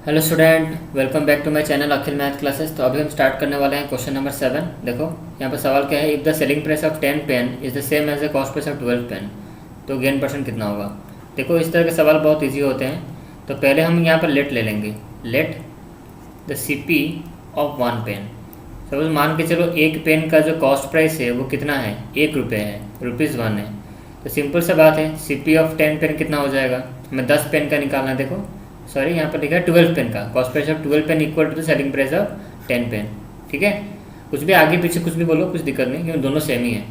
Hello student, welcome back to my channel Akhil math classes. तो अभी हम स्टार्ट करने वाले हैं क्वेश्चन नंबर 7। देखो यहाँ पर सवाल क्या है, if the selling price of 10 pen is the same as the cost price of 12 pen, तो गेन परसेंट कितना होगा। देखो इस तरह के सवाल बहुत इजी होते हैं। तो पहले हम यहाँ पर लेट ले लेंगे, let the CP of 1 pen. Suppose मान के चलो एक पेन का जो कॉस्ट प्राइस है वो कितना है, 1 रुपये है, ₹1 है। तो सिंपल सा बात है, CP ऑफ 10 पेन कितना हो जाएगा, हमें 10 पेन का निकालना है। देखो सॉरी, यहाँ पर लिखा है 12 पेन का cost price of 12 pen equal to the selling price of 10 pen. ठीक है, कुछ भी आगे पीछे कुछ भी बोलो, कुछ दिक्कत नहीं, क्योंकि दोनों सेम ही है।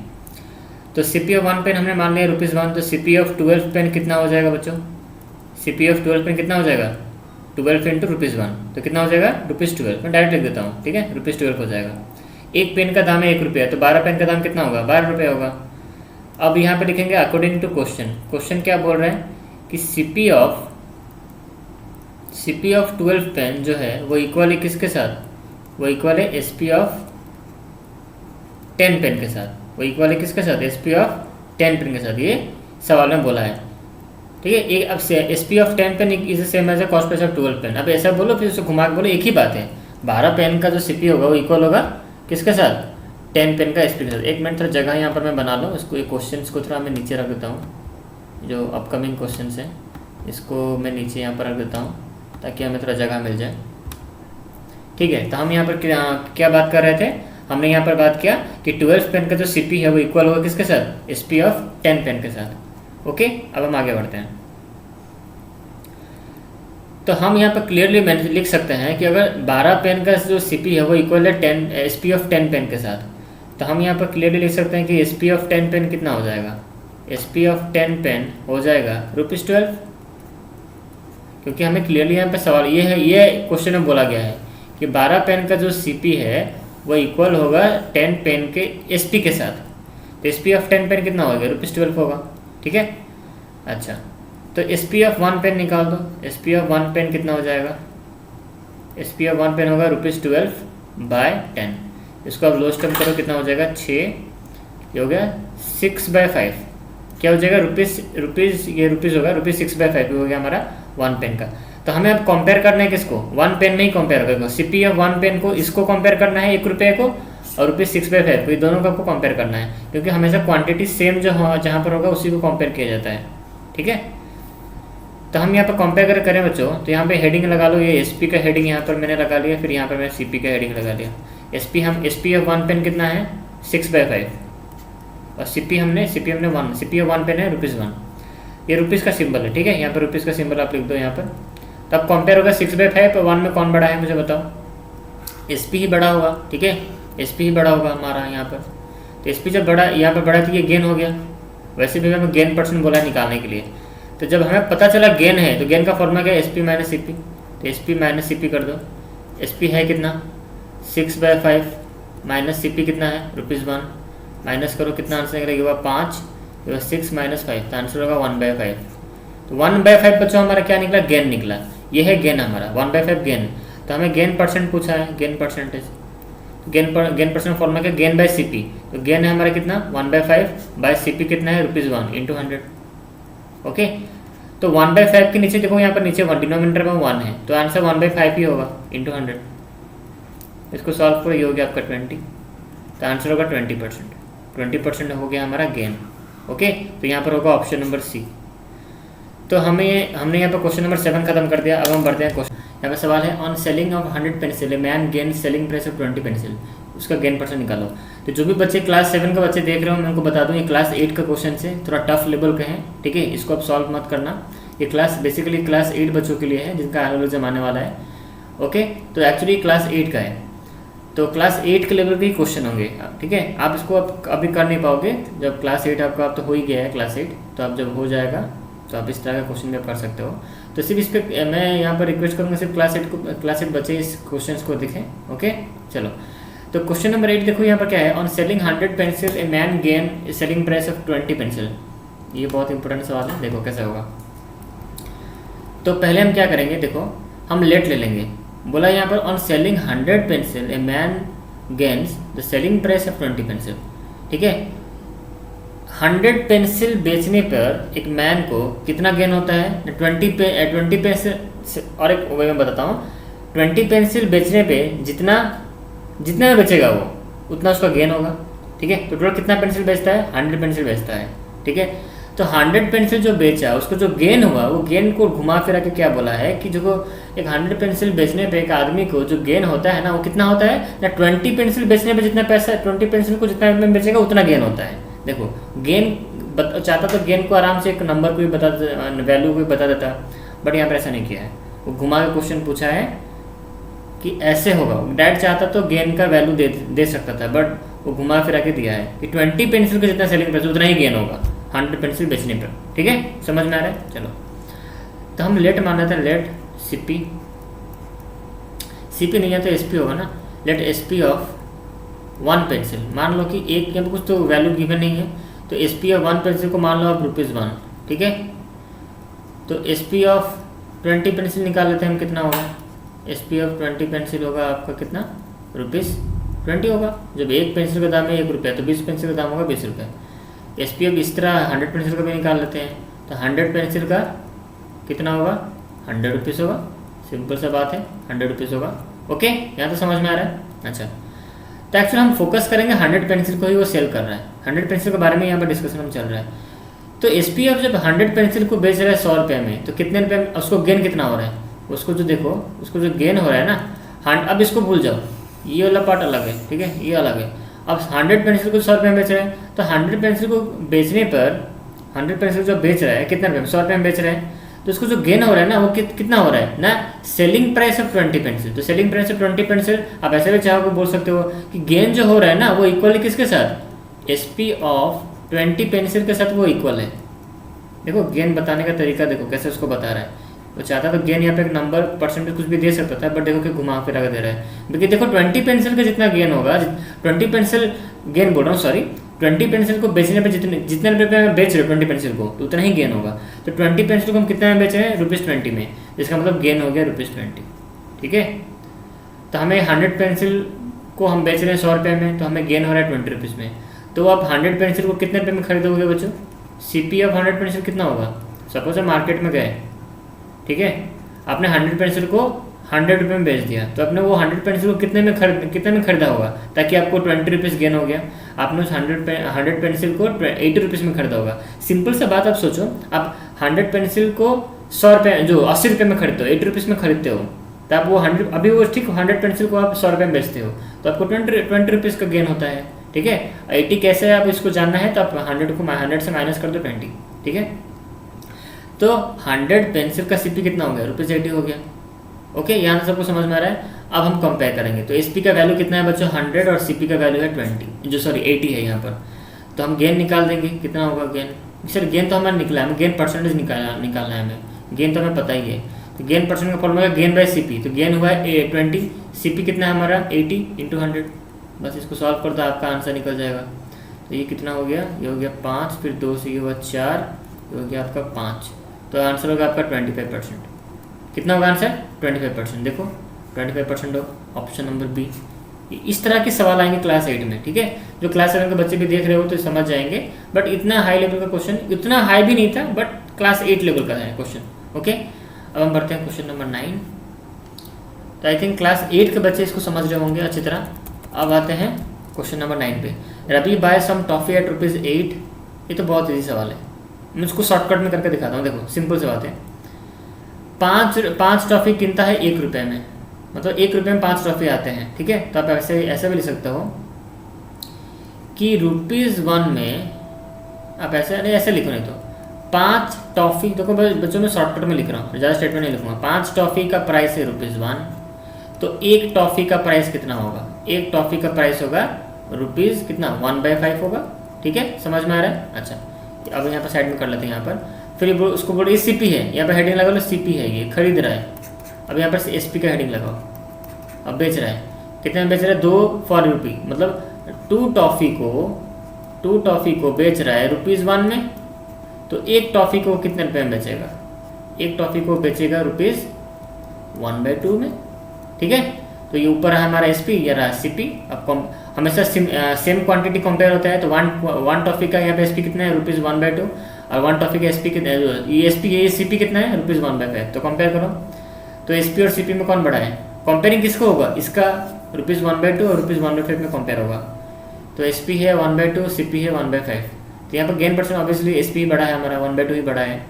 तो CP ऑफ 1 पेन हमने मान लिया ₹1, तो CP ऑफ 12 पेन कितना हो जाएगा बच्चों, CP ऑफ 12 पेन कितना हो जाएगा, 12 इंटू ₹1, तो कितना हो जाएगा ₹12। मैं डायरेक्ट लिख देता हूँ, ठीक है, ₹12 हो जाएगा। एक पेन का दाम है ₹1, तो 12 पेन का दाम कितना होगा, ₹12 होगा। अब यहाँ पे लिखेंगे अकॉर्डिंग टू क्वेश्चन। क्वेश्चन क्या बोल रहे हैं कि CP ऑफ 12 पेन जो है वो इक्वल है किसके साथ, वो इक्वल है SP ऑफ 10 पेन के साथ। वो इक्वल है किसके साथ, SP ऑफ 10 पेन के साथ, ये सवाल में बोला है। ठीक है, एक अब से SP of 10 pen is same as a cost price of 12 pen. अब ऐसा बोलो फिर उसे घुमा के बोलो, एक ही बात है। 12 पेन का जो CP होगा वो इक्वल होगा किसके साथ, 10 पेन का SP के साथ। एक मिनट थोड़ा जगह यहाँ पर मैं बना लूँ, इसको ये क्वेश्चन को थोड़ा मैं नीचे रख देता हूँ। जो अपकमिंग क्वेश्चन है इसको मैं नीचे यहाँ पर रख देता हूँ ताकि हमें थोड़ा जगह मिल जाए। ठीक है, तो हम यहाँ पर क्या बात कर रहे थे, हमने यहाँ पर बात किया कि 12 पेन का जो CP है वो इक्वल होगा किसके साथ, SP ऑफ 10 पेन के साथ। ओके, अब हम आगे बढ़ते हैं। तो हम यहाँ पर क्लियरली लिख सकते हैं कि अगर 12 पेन का जो CP है वो इक्वल है SP ऑफ 10 पेन के साथ, तो हम यहाँ पर क्लियरली लिख सकते हैं कि SP ऑफ 10 पेन कितना हो जाएगा, SP ऑफ 10 पेन हो जाएगा ₹12, क्योंकि हमें क्लियरली यहाँ पे सवाल ये है, ये क्वेश्चन में बोला गया है कि 12 पेन का जो CP है वो इक्वल होगा 10 पेन के SP के साथ। तो SP ऑफ 10 पेन कितना होगा, ₹12 होगा। ठीक है, अच्छा तो SP ऑफ 1 पेन निकाल दो। SP ऑफ 1 पेन कितना हो जाएगा, SP ऑफ 1 पेन होगा ₹12/10। इसको अब लोस्ट टर्म करो, कितना हो जाएगा 6, ये हो गया 6/5। क्या हो जाएगा रुपीज़ ये रुपीज़ होगा, ₹6/5 हो गया हमारा 1 पेन का। तो हमें अब कंपेयर करना है किसको, 1 पेन में ही कंपेयर करेंगे। CP ऑफ 1 पेन को इसको कंपेयर करना है ₹1 को, और ₹6/5 को, ये दोनों का आपको कंपेयर करना है, क्योंकि हमेशा क्वांटिटी सेम जो जहाँ पर होगा उसी को कंपेयर किया जाता है। ठीक है, तो हम यहाँ पर कंपेयर करें बच्चों, तो यहाँ पे हेडिंग लगा लो, ये SP का हेडिंग यहाँ पर मैंने लगा लिया, फिर यहाँ पर मैं CP का हेडिंग लगा लिया। SP ऑफ 1 पेन कितना है 6/5, और CP हमने 1, CP ऑफ 1 पेन है ₹1, ये रुपीज़ का सिंबल है। ठीक है, यहाँ पर रुपीज़ का सिंबल आप लिख दो यहाँ पर। तो अब कंपेयर होगा 6/5 और 1 में कौन बड़ा है मुझे बताओ, SP ही बड़ा होगा। ठीक है, SP ही बड़ा होगा हमारा यहाँ पर। तो SP जब बड़ा, यहाँ पर बड़ा, तो ये गेन हो गया। वैसे भी हमें गेन परसेंट बोला है निकालने के लिए। तो जब हमें पता चला गेन है, तो गेन का फॉर्मूला क्या है, SP माइनस CP। तो SP माइनस CP कर दो। SP है कितना 6/5, माइनस CP कितना है ₹1, माइनस करो, कितना आंसर निकलेगा 5, 6 - 5, तो आंसर होगा 1/5। तो 1/5 बच्चों हमारा क्या निकला, गेन निकला। ये है गेन हमारा 1/5 गेन। तो हमें गेन परसेंट पूछा है, gain percentage, gain percent formula क्या, गेन बाय CP। तो गेन है हमारा कितना 1/5 बाय CP कितना है ₹1 इंटू 100। ओके, तो 1/5 के नीचे देखो, यहाँ पर नीचे डिनोमिनेटर में 1 है, तो आंसर 1/5 ही होगा इंटू 100। इसको सॉल्व करो, ये हो गया आपका 20, तो आंसर होगा 20% हो गया हमारा गेन। ओके, तो यहाँ पर होगा ऑप्शन नंबर C। तो हमने यहाँ पर क्वेश्चन नंबर 7 खत्म कर दिया। अब हम बढ़ते हैं क्वेश्चन, यहाँ पर सवाल है on selling of 100 pencil, man gain selling price of 20 pencil, उसका गेन परसेंट निकालो। तो जो भी बच्चे क्लास 7 का बच्चे देख रहे हो, मैं उनको बता दूँ ये क्लास 8 का क्वेश्चन से थोड़ा टफ लेवल का है। ठीक है, इसको आप सॉल्व मत करना। ये क्लास बेसिकली क्लास 8 बच्चों के लिए है जिनका एनुअल एग्जाम आने वाला है। ओके, तो एक्चुअली क्लास 8 का है, तो क्लास 8 के लेवल के ही क्वेश्चन होंगे। ठीक है, आप इसको अभी कर नहीं पाओगे, जब क्लास 8 आपका अब तो हो ही गया है क्लास 8, तो अब जब हो जाएगा तो आप इस तरह का क्वेश्चन भी आप कर सकते हो। तो सिर्फ इस पर मैं यहाँ पर रिक्वेस्ट करूँगा, सिर्फ क्लास 8 बच्चे इस क्वेश्चन को देखें। ओके, चलो तो क्वेश्चन नंबर 8 देखो, यहाँ पर क्या है, on selling 100 pencil a man gain selling price of 20 pencil. ये बहुत इंपॉर्टेंट सवाल है, देखो कैसे होगा। तो पहले हम क्या करेंगे, देखो हम लेट ले लेंगे। बोला यहाँ पर on selling 100 pencil a man gains the selling price of 20 pencil. ठीक है, 100 पेंसिल बेचने पर एक मैन को कितना गेन होता है? 20 पेंसिल, और एक वे मैं बताता हूँ, 20 पेंसिल बेचने पे जितना जितने में बेचेगा वो उतना उसका गेन होगा। ठीक है, तो टोटल कितना पेंसिल बेचता है? 100 पेंसिल बेचता है। ठीक है, तो 100 पेंसिल जो बेचा उसको जो गेन हुआ, वो गेन को घुमा फिरा के क्या बोला है कि जो एक 100 पेंसिल बेचने पे एक आदमी को जो गेन होता है ना, वो कितना होता है ना? 20 पेंसिल बेचने पे जितना पैसा, 20 पेंसिल को जितना में बेचेगा उतना गेन होता है। देखो, गेन चाहता तो गेन को आराम से एक नंबर को भी बता, वैल्यू को भी बता देता, बट यहाँ पर ऐसा नहीं किया है। वो घुमा के क्वेश्चन पूछा है कि ऐसे होगा। डायरेक्ट चाहता तो गेन का वैल्यू दे सकता था, बट वो घुमा फिरा के दिया है कि 20 पेंसिल का जितना सेलिंग प्राइस उतना ही गेन होगा 100 पेंसिल बेचने पर। ठीक है, समझ में आ रहा है? चलो, तो हम लेट मान लेते हैं, लेट सीपी नहीं है तो एसपी होगा ना। लेट एसपी ऑफ 1 पेंसिल, मान लो कि एक यहाँ पर कुछ तो वैल्यू गिवन नहीं है, तो एसपी ऑफ 1 पेंसिल को मान लो आप ₹1। ठीक है, तो एसपी ऑफ 20 पेंसिल निकाल लेते हैं हम, कितना होगा? एसपी ऑफ 20 पेंसिल होगा आपका कितना? ₹20 होगा। जब एक पेंसिल का दाम है ₹1 तो 20 पेंसिल का दाम होगा ₹20। एसपी ऑफ इस तरह 100 पेंसिल का भी निकाल लेते हैं, तो 100 पेंसिल का कितना होगा? ₹100 होगा। सिंपल सा बात है, ₹100 होगा। ओके, यहाँ तो समझ में आ रहा है? अच्छा, तो एक्चुअली हम फोकस करेंगे 100 पेंसिल को ही वो सेल कर रहा है, 100 पेंसिल के बारे में यहाँ पर डिस्कशन हम चल रहा है। तो एसपी ऑफ जब 100 पेंसिल को बेच रहा है ₹100 में, तो कितने रुपये में उसको गेन कितना हो रहा है? उसको जो देखो, उसको जो गेन हो रहा है ना, अब इसको भूल जाओ, ये वाला पार्ट अलग है। ठीक है, ये अलग है। अब 100 पेंसिल को ₹100 में बेच रहे हैं, तो 100 पेंसिल को बेचने पर 100 पेंसिल जो बेच रहा है कितने रुपये में? ₹100 में बेच रहे हैं, तो उसको जो गेन हो रहा है ना, वो कितना हो रहा है ना? Selling price of 20 pencil. तो सेलिंग प्राइस ऑफ 20 पेंसिल, आप ऐसे भी चाहो बोल सकते हो कि गेन जो हो रहा है ना, वो इक्वल है किसके साथ? एसपी ऑफ 20 पेंसिल के साथ वो इक्वल है। देखो, गेन बताने का तरीका देखो कैसे उसको बता रहा है। वो चाहता तो गेन यहाँ पे एक नंबर परसेंटेज कुछ भी दे सकता था, बट देखो कि घुमा फिरा कर दे रहा है। क्योंकि देखो 20 पेंसिल का जितना गेन होगा, 20 पेंसिल गेन बोल रहा हूँ, सॉरी, 20 पेंसिल को बेचने पे जितने रुपये में बेच रहे हो 20 पेंसिल को, तो उतना ही गेन होगा। तो 20 पेंसिल को हम कितने में बेच रहे हैं? ₹20 में, जिसका मतलब गेन हो गया ₹20। ठीक है, तो हमें 100 पेंसिल को हम बेच रहे हैं ₹100 में, तो हमें गेन हो रहा है ₹20 में। तो आप 100 पेंसिल को कितने रुपये में खरीदोगे बच्चों? सीपी ऑफ 100 पेंसिल कितना होगा? सपोज हम मार्केट में गए, ठीक है, आपने 100 पेंसिल को ₹100 में बेच दिया, तो आपने वो 100 पेंसिल को कितने में खरीदा होगा, ताकि आपको ₹20 गेन हो गया। आपने उस 100 पेंसिल को ₹80 में खरीदा होगा। सिंपल सा बात आप सोचो, आप 100 पेंसिल को ₹100 जो ₹80 में खरीदते हो, ₹80 में खरीदते हो, तो आप वो 100 अभी वो ठीक 100 पेंसिल को आप ₹100 में बेचते हो, तो आपको ₹20 का गेन होता है। ठीक है, 80 कैसे है आप इसको जानना है, तो आप 100 को 100 से माइनस कर दो 20। ठीक है, तो 100 पेंसिल का सीपी कितना हो गया? ₹80 हो गया। ओके, यहाँ से सबको समझ में आ रहा है? अब हम कंपेयर करेंगे, तो एसपी का वैल्यू कितना है बच्चों? 100, और सीपी का वैल्यू है 80 है यहाँ पर। तो हम गेन निकाल देंगे, कितना होगा गेन? सर गेन तो हमारा निकला है, हमें गेन परसेंटेज निकालना है, हमें गेन तो हमें पता ही है। तो गेन परसेंट का फॉर्मूला है गेन बाय सीपी, तो गेन हुआ है 20, सीपी कितना है हमारा? 80 × 100। बस इसको सॉल्व कर दो, आपका आंसर निकल जाएगा। तो ये कितना हो गया? ये हो गया 5, फिर 2 से ये हुआ 4, ये हो गया आपका 5। तो आंसर होगा आपका 25%। कितना होगा आंसर? 25%। देखो 25% हो, ऑप्शन नंबर बी। इस तरह के सवाल आएंगे क्लास 8 में। ठीक है, जो क्लास 7 के बच्चे भी देख रहे हो तो समझ जाएंगे, बट इतना हाई लेवल का क्वेश्चन, इतना हाई भी नहीं था, बट क्लास 8 लेवल का है क्वेश्चन। ओके, अब हम बढ़ते हैं क्वेश्चन नंबर 9। तो आई थिंक क्लास 8 के बच्चे इसको समझ रहे होंगे अच्छी तरह। अब आते हैं क्वेश्चन नंबर 9 पे। रवि बाय सम टॉफी एट ₹8। ये तो बहुत ईजी सवाल है, मैं इसको शॉर्टकट में करके दिखाता हूँ। देखो सिंपल सी बात है, 5 टॉफ़ी किनता है ₹1 में, मतलब ₹1 में 5 टॉफ़ी आते हैं। ठीक है, तो आप ऐसे भी लिख सकते हो कि ₹1 में आप ऐसे लिखो, नहीं तो 5 टॉफ़ी, देखो बच्चों में शॉर्टकट में लिख रहा हूँ, ज़्यादा स्टेटमेंट नहीं लिखूँगा। 5 टॉफ़ी का प्राइस है ₹1, तो एक टॉफ़ी का प्राइस कितना होगा? एक टॉफ़ी का प्राइस होगा रुपीज़ कितना? 1/5 होगा। ठीक है, समझ में आ रहा है? अच्छा, अब यहाँ पर साइड में कर लेते हैं। यहाँ पर फिर उसको बोलो ये सीपी है, यहाँ पर हेडिंग लगा लो सीपी है, ये खरीद रहा है। अब यहाँ पर एसपी का हेडिंग लगाओ। अब बेच रहा है, कितने में बेच रहा है? 2 for ₹, मतलब 2 टॉफ़ी को बेच रहा है ₹1 में। तो एक टॉफ़ी को कितने रुपये में बेचेगा? एक टॉफ़ी को बेचेगा ₹1/2 में। ठीक है, तो ये ऊपर है हमारा एस पी, ये रहा सी पी। अब हमेशा सेम क्वांटिटी कंपेयर होता है, तो वन टॉफी का यहाँ पे एस पी कितना है ₹1/2, और वन टॉफी का एस पी कितना है, ये एस पी ये सी पी कितना है ₹1/5। तो कंपेयर करो, तो एस पी और सी पी में कौन बड़ा है? कंपेयरिंग किसको होगा? इसका ₹1/2 और ₹1/5 में कंपेयर होगा। तो एस पी है 1/2, सी पी है 1/5। तो यहाँ पर gain percent obviously S P बड़ा है, हमारा 1/2 ही बड़ा है,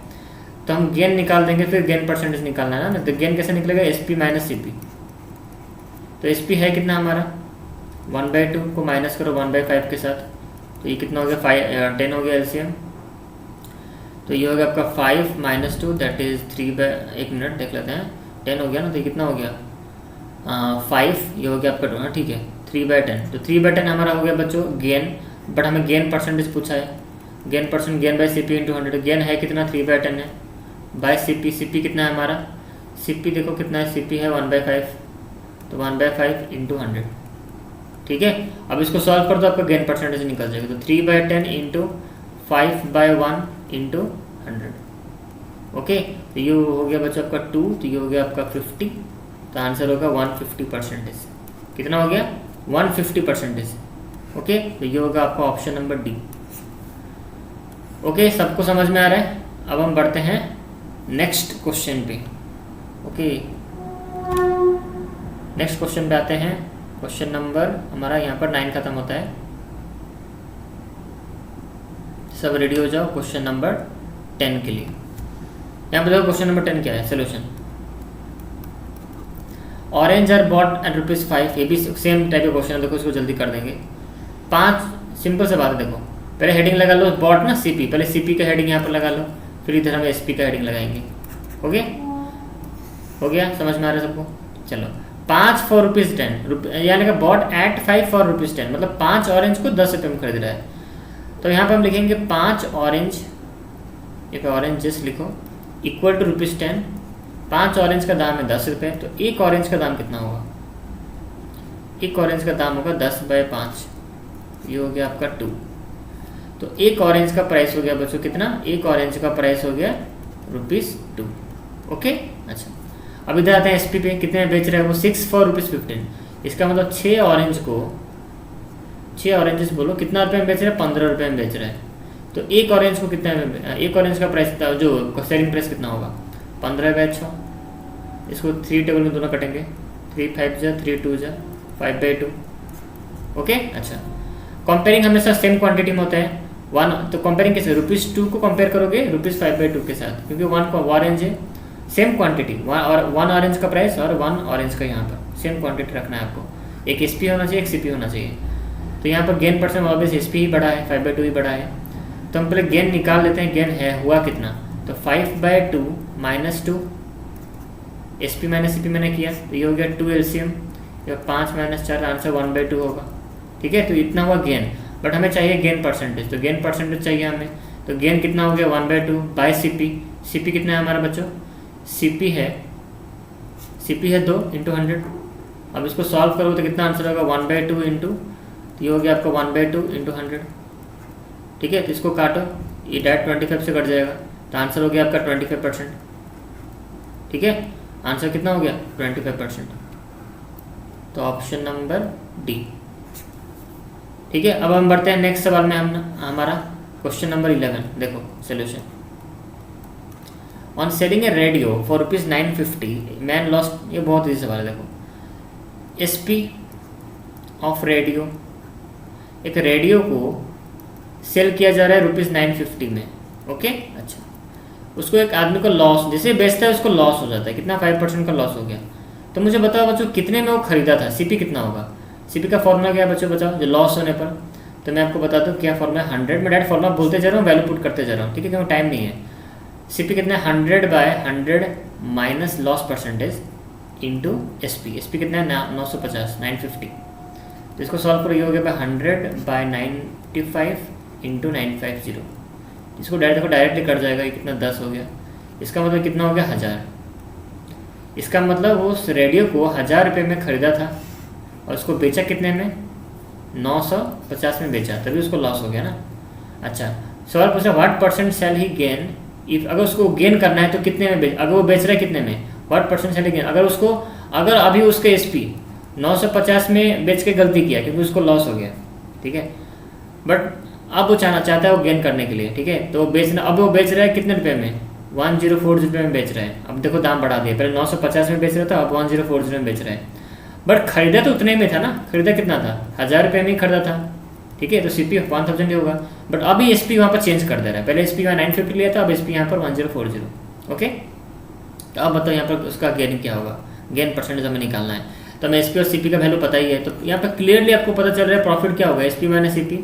तो हम गेन निकाल देंगे, फिर गेन परसेंटेज निकालना है ना। तो गेन कैसे निकलेगा? S P minus C P. तो एस पी है कितना हमारा 1/2 को माइनस करो 1/5 के साथ, तो ये कितना हो गया 10 हो गया एलसीएम। तो ये हो गया आपका 5 - 2 दैट इज 1 मिनट देख लेते हैं, 10 हो गया ना, तो ये कितना हो गया 5, ये हो गया आपका 2, ठीक है 3/10। तो 3/10 हमारा हो गया बच्चों गेन, बट हमें गेन परसेंटेज पूछा है। Gain percent gain by C P into 100, gain है कितना 3/10 है, बाय सी पी कितना है हमारा, सी पी देखो कितना है, सी पी है 1/5, तो 1/5 इंटू 100, ठीक है। अब इसको सॉल्व कर दो, आपका गेन परसेंटेज निकल जाएगा। तो 3/10 इंटू 5/1 इंटू 100, ओके। तो ये हो गया बच्चों आपका 2, तो ये हो गया आपका 50, तो आंसर होगा 150%। कितना हो गया 150%, ओके। तो ये होगा आपका ऑप्शन नंबर डी, ओके। सबको समझ में आ रहा है? अब हम बढ़ते हैं नेक्स्ट क्वेश्चन पे, ओके। नेक्स्ट क्वेश्चन पे आते हैं। क्वेश्चन नंबर हमारा यहाँ पर 9 खत्म होता है। सब रेडी हो जाओ क्वेश्चन नंबर 10 के लिए। यहाँ पर देखो क्वेश्चन नंबर 10 क्या है, solution. Orange are bought at ₹5, ये भी सेम टाइप का क्वेश्चन है, देखो इसको जल्दी कर देंगे। 5 सिंपल से बात है, देखो पहले हेडिंग लगा लो बॉट ना सीपी, पहले सीपी का हेडिंग यहाँ पर लगा लो, फिर इधर हम एसपी का हेडिंग लगाएंगे, हो गया समझ में आ रहा है सबको? चलो 5 for ₹10, यानी कि बॉट एट 5 for ₹10, मतलब 5 ऑरेंज को 10 रुपये में खरीद रहा है। तो यहाँ पर हम लिखेंगे 5 ऑरेंज, ये पे ऑरेंज जस्ट लिखो, इक्वल टू ₹10। 5 ऑरेंज का दाम है 10 रुपये, तो एक ऑरेंज का दाम कितना होगा? एक ऑरेंज का दाम होगा 10/5, ये हो गया आपका 2। तो एक ऑरेंज का प्राइस हो गया बच्चों कितना? एक ऑरेंज का प्राइस हो गया ₹2, ओके। अच्छा अब इधर आते हैं एसपी पे, कितने में बेच रहे हैं वो? 6 for ₹15। इसका मतलब 6 ऑरेंज को, 6 ऑरेंजेस बोलो कितना रुपये में बेच रहे हैं? 15 रुपये में बेच रहे हैं। तो एक ऑरेंज को कितना में, एक ऑरेंज का प्राइस जो सेलिंग प्राइस कितना होगा? 15/6। इसको 3 टेबल में दोनों कटेंगे, 3 5 जा 3 2 जा 5/2, ओके। अच्छा कंपेयरिंग हमेशा सेम क्वांटिटी में होता है। 1 तो कंपेयरिंग कैसे? ₹2 को कंपेयर करोगे ₹5/2 के साथ, क्योंकि 1 को ऑरेंज है, सेम क्वांटिटी, 1 ऑरेंज का प्राइस और 1 ऑरेंज का यहाँ पर सेम क्वांटिटी रखना है आपको। एक एसपी होना चाहिए, एक सीपी होना चाहिए। तो यहाँ पर गेन परसेंट ऑब्वियस एसपी ही बड़ा है, 5/2 ही बड़ा है। तो हम पहले गेन निकाल लेते हैं, गेन है हुआ कितना? तो 5/2 - 2, एसपी माइनस सीपी मैंने किया, तो ये हो गया 2 एलसीएम, या 5 - 4 आंसर 1/2 होगा, ठीक है। तो इतना हुआ गेन, बट हमें चाहिए गेन परसेंटेज, तो गेन परसेंटेज चाहिए हमें। तो गेन कितना हो गया 1/2 बाय सीपी। सीपी कितना है हमारा बच्चों? सीपी है 2 × 100। अब इसको सॉल्व करोगे तो कितना आंसर होगा? 1/2 इंटू, तो ये हो गया आपका 1/2 × 100, ठीक है। तो इसको काटो, ये डायरेक्ट 25 से कट जाएगा, तो आंसर हो गया आपका 25%, ठीक है। आंसर कितना हो गया? 25%। तो ऑप्शन नंबर डी, ठीक है। अब हम बढ़ते हैं नेक्स्ट सवाल में। हम हमारा क्वेश्चन नंबर 11 देखो solution. On selling A radio for ₹950 man lost, ये बहुत ईजी सवाल है देखो। एसपी ऑफ रेडियो, एक रेडियो को सेल किया जा रहा है ₹950 में, ओके। अच्छा उसको एक आदमी को लॉस, जैसे बेचता है उसको लॉस हो जाता है, कितना 5% का लॉस हो गया। तो मुझे बताओ बच्चों कितने में वो खरीदा था? सीपी कितना होगा? सीपी का फॉर्मूला क्या है बच्चों बताओ, जो लॉस होने पर? तो मैं आपको बता दूं क्या फॉर्मूला, 100 में डायरेक्ट फॉर्मूला बोलते जा रहा हूँ, वैल्यू पुट करते जा रहा हूँ, ठीक है, क्योंकि टाइम नहीं है। सीपी कितना है? 100/100 minus loss percentage into SP. SP कितना है? 950, 950। तो इसको सॉल्व करो, ये हो गया 100/95 इंटू 950। इसको डायरेक्टली कट जाएगा, ये कितना 10 हो गया। इसका मतलब कितना हो गया? 1000। इसका मतलब वो उस रेडियो को 1000 रुपये में ख़रीदा था और उसको बेचा कितने में? 950 में बेचा, तभी उसको लॉस हो गया ना। अच्छा सवाल पूछा what percent sell he gain if, अगर उसको गेन करना है तो कितने में बेच, अगर वो बेच रहा है कितने में, what percent sell he gain, अगर अभी उसके एसपी 950 में बेच के गलती किया क्योंकि उसको लॉस हो गया, ठीक है। बट अब वो चाहता है वो गेन करने के लिए, ठीक है। तो बेचना, अब वो बेच रहा है कितने रुपए में, 1040 रुपये में बेच रहा है। अब देखो दाम बढ़ा दिया, पहले 950 में बेच रहा था, अब 1040 में बेच रहा है। बट खरीदा तो उतने में था ना, खरीदा कितना था, 1000 रुपये में ही खरीदा था, ठीक है। तो सी पी 1000 ही होगा। बट अभी एस पी वहाँ पर चेंज कर दे रहा है, पहले एस पी 950 लिया था, अब एस पी यहाँ पर 1040। ओके, तो अब बताओ यहाँ पर उसका गेन क्या होगा, गेन परसेंटेज हमें निकालना है। तो हमें एस पी और सी पी का वैल्यू पता ही है, तो यहाँ पर क्लियरली आपको पता चल रहा है प्रॉफिट क्या होगा, S P minus C P,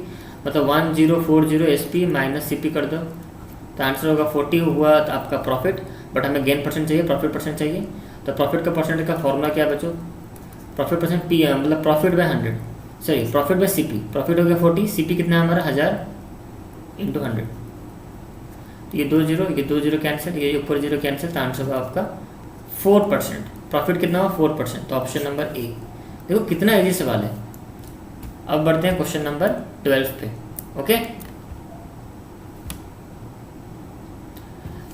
मतलब 1040 S P minus C P कर दो, तो आंसर होगा 40 हुआ आपका प्रॉफिट। बट हमें गेन परसेंट चाहिए, प्रॉफिट परसेंट चाहिए। तो प्रॉफिट का परसेंटेज का फॉर्मूला क्या बचो, प्रॉफिट परसेंट पी मतलब profit by 100, sorry profit by C P. Profit हो गया 40, सी पी कितना है हमारा 1000 इंटू 100। तो ये 2 जीरो कैंसिल, ये ऊपर जीरो कैंसिल, तो आंसर होगा आपका 4%। प्रॉफिट कितना हुआ 4%, तो ऑप्शन नंबर ए। देखो कितना इजी सवाल है। अब बढ़ते हैं क्वेश्चन नंबर 12 पे। Okay,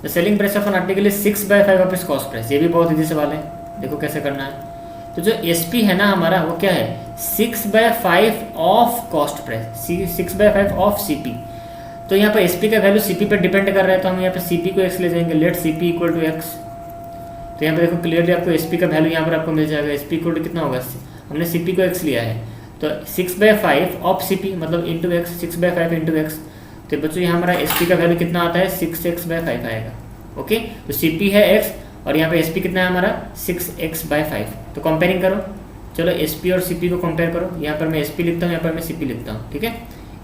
the selling price of an article is 6/5 of its cost price. ये भी बहुत इजी सवाल है, देखो कैसे करना है। तो जो एस पी है ना हमारा, वो क्या है 6/5 of cost price, 6/5 of C P. तो यहाँ पर एस पी का वैल्यू सी पी पर डिपेंड कर रहा है, तो हम यहाँ पर सी पी को एक्स ले जाएंगे, let C P equal to X. तो यहाँ पर देखो क्लियरली आपको एस पी का वैल्यू यहाँ पर आपको मिल जाएगा, एस पी इक्वल टू कितना होगा, हमने सी पी को एक्स लिया है, तो 6/5 ऑफ सी पी मतलब इंटू एक्स, 6/5 इंटू एक्स। तो बच्चों यहाँ हमारा एस पी का वैल्यू कितना आता है 6x/5 आएगा। ओके, तो सी पी है x और यहाँ पे एस पी कितना है हमारा 6x/5। तो कंपेयरिंग करो, चलो एस पी और सी पी को कंपेयर करो। यहाँ पर मैं एस पी लिखता हूँ, यहाँ पर मैं सी पी लिखता हूँ, ठीक है।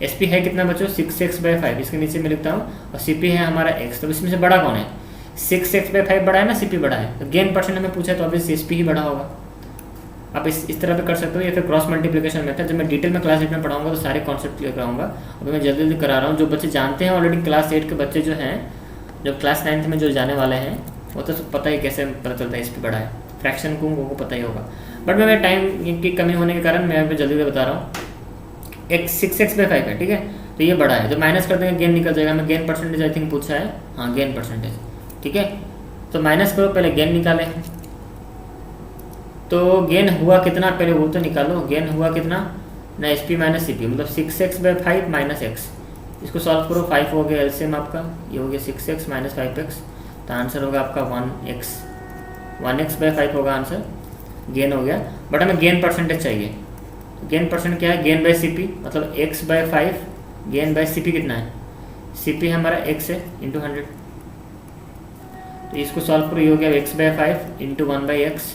एस पी है कितना बच्चों 6x/5, इसके नीचे मैं लिखता हूँ, और सी पी है हमारा x। तो इसमें से बड़ा कौन है, 6x/5 बड़ा है ना, सी पी बड़ा है। तो गेन परसेंट हमें पूछा, तो ऑब्वियसली एस पी ही बड़ा होगा। आप इस तरह पे कर सकते हो, या फिर क्रॉस मल्टीप्लिकेशन मेथड। जब मैं डिटेल में क्लास 8 में पढ़ाऊंगा तो सारे कॉन्सेप्ट क्लियर कराऊंगा। अभी मैं जल्दी जल्दी करा रहा हूँ। जो बच्चे जानते हैं ऑलरेडी, क्लास 8 के बच्चे जो हैं, जो क्लास 9 में जो जाने वाले हैं, वो तो पता ही कैसे पता चलता है एस पी बड़ा है, फ्रैक्शन को वो पता ही होगा। बट मैं टाइम की कमी होने के कारण मैं यहाँ पे जल्दी बता रहा हूँ। एक 6x/5 है, ठीक है, तो ये बड़ा है। जो माइनस कर देंगे गेन निकल जाएगा। मैं गेन परसेंटेज आई थिंक पूछा है, हाँ गेन परसेंटेज, ठीक है। तो माइनस करो, पहले गेन निकालें। तो गेन हुआ कितना, पहले वो तो निकालो, गेन हुआ कितना ना, S P minus C P मतलब 6x/5 माइनस एक्स। इसको सॉल्व करो, 5 हो गया एलसीएम आपका, ये हो गया 6x माइनस 5x। तो आंसर होगा आपका 1x/5 होगा आंसर, गेन हो गया। बट हमें गेन परसेंटेज चाहिए। तो गेन परसेंट क्या है, गेन बाय सी पी मतलब x/5, gain by C P कितना है, सी पी हमारा x है इंटू 100। तो इसको सॉल्व करो, ये हो गया x/5 into 1/x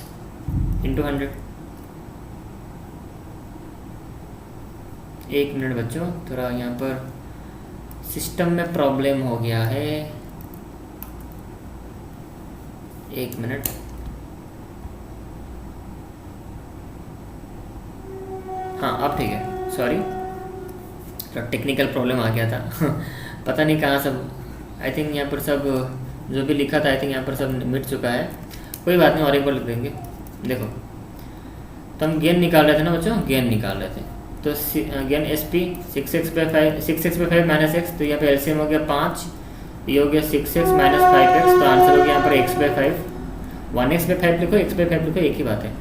into 100। 1 minute बच्चों, थोड़ा यहाँ पर सिस्टम में प्रॉब्लम हो गया है, 1 मिनट। हाँ अब ठीक है, सॉरी थोड़ा टेक्निकल प्रॉब्लम आ गया था पता नहीं कहाँ सब, आई थिंक यहाँ पर सब जो भी लिखा था आई थिंक यहाँ पर सब मिट चुका है। कोई बात नहीं, और एक बार लिख देंगे। देखो, तो हम गेन निकाल रहे थे ना बच्चों, गेन निकाल रहे थे। तो gain S P 6x/5 minus x. तो यहाँ पे एलसीएम हो गया 5, ये हो गया 6x माइनस 5x। तो आंसर हो गया यहाँ पर x/5, 1x/5 लिखो, x/5 लिखो, एक ही बात है।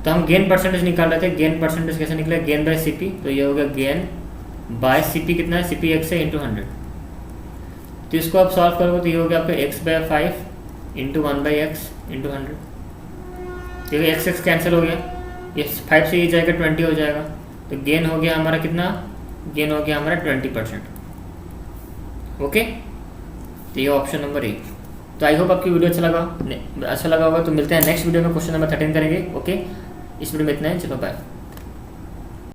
तो हम गेन परसेंटेज निकाल रहे थे। गेन परसेंटेज कैसे निकला, गेन बाय सी पी। तो ये हो गया गेन बाय सी पी कितना है, सी पी x है इंटू 100। तो इसको आप सॉल्व करोगे तो ये हो गया आपका x/5 इंटू 1/x इंटू 100। देखिए x कैंसिल हो गया, ये 5 से ये जाएगा 20 हो जाएगा। तो गेन हो गया हमारा कितना, गेन हो गया हमारा 20%। ओके, तो ये ऑप्शन नंबर ए। तो आई होप आपकी वीडियो अच्छा लगा होगा। तो मिलते हैं नेक्स्ट वीडियो में, क्वेश्चन नंबर 13 करेंगे। ओके, इस वीडियो में इतना है, चलो बाय।